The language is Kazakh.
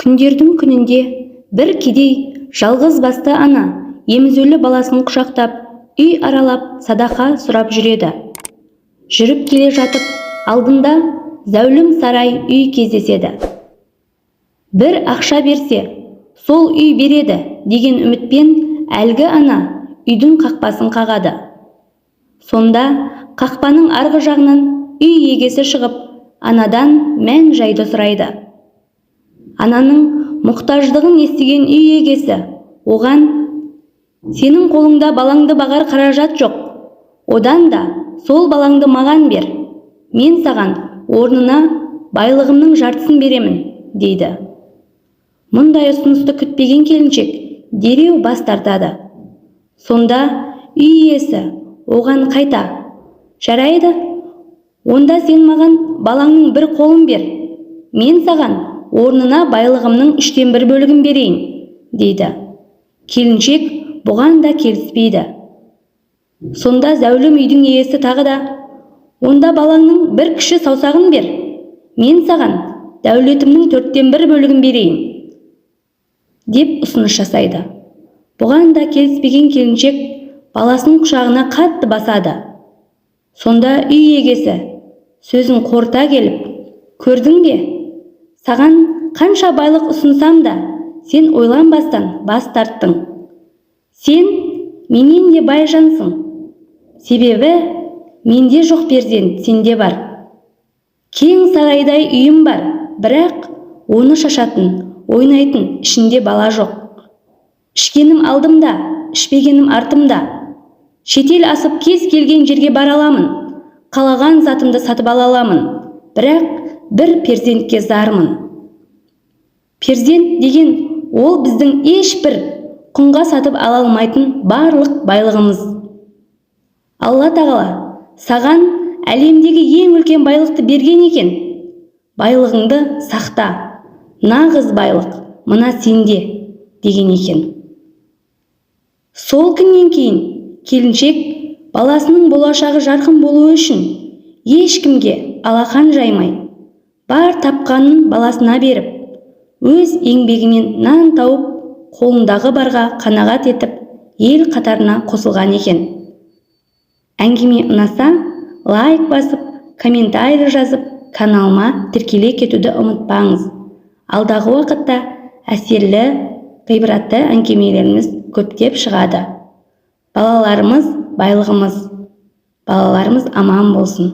Күндердің күнінде бір кедей жалғыз басты ана емізулі баласын құшақтап, үй аралап садақа сұрап жүреді. Жүріп келе жатып, алдында зәулім сарай үй кездеседі. Бір ақша берсе, сол үй береді деген үмітпен әлгі ана үйдің қақпасын қағады. Сонда қақпаның арғы жағынан үй егесі шығып, анадан мән жайды сұрайды. Ананың мұқтаждығын естіген үй егесі оған: «Сенің қолыңда балаңды бағар қаражат жоқ. Одан да сол балаңды маған бер. Мен саған орнына байлығымның жартысын беремін», дейді. Мұндай ұсынысты күтпеген келіншек дереу бас тартады. Сонда үй иесі оған қайта: «Жарайды, онда сен маған балаңның бір қолын бер. Мен саған орнына байлығымның 1/3 бөлігін берейін», дейді. Келіншек бұған да келіспейді. Сонда зәулім үйдің иесі тағы да: «Онда балаңның бір кіші саусағын бер. Мен саған дәулетімнің 1/4 бөлігін берейін», деп ұсыныс жасайды. Бұған да келіспеген келіншек баласының құшағына қатты басады. Сонда үй егесі сөзін қорыта келіп: «Көрдің бе? Саған қанша байлық ұсынсам да, сен ойланбастан бас тарттың. Сен менен де бай жансың. Себебі менде жоқ перзент, сенде бар. Кең сарайдай үйім бар, бірақ оны шашатын, ойнайтын ішінде бала жоқ. Ішкенім алдымда, ішпегенім артымда. Шетел асып кез келген жерге бара аламын. Қалаған затымды сатып ала аламын. Бірақ бір перзентке зармын. Перзент деген ол біздің ешбір құнға сатып ала алмайтын барлық байлығымыз. Алла тағала саған әлемдегі ең үлкен байлықты берген екен. Байлығыңды сақта. Нағыз байлық мына сенде», деген екен. Сол күннен кейін келіншек баласының болашағы жарқын болуы үшін ешкімге алақан жаймай, бар тапқанын баласына беріп, өз еңбегімен нан тауып, қолындағы барға қанағат етіп, ел қатарына қосылған екен. Әңгіме ұнаса, лайк басып, комментарий жазып, каналыма тіркеле кетуді ұмытпаңыз. Алдағы уақытта әсерлі, ғибратты әңгімелеріміз көптеп шығады. Балаларымыз байлығымыз. Балаларымыз аман болсын.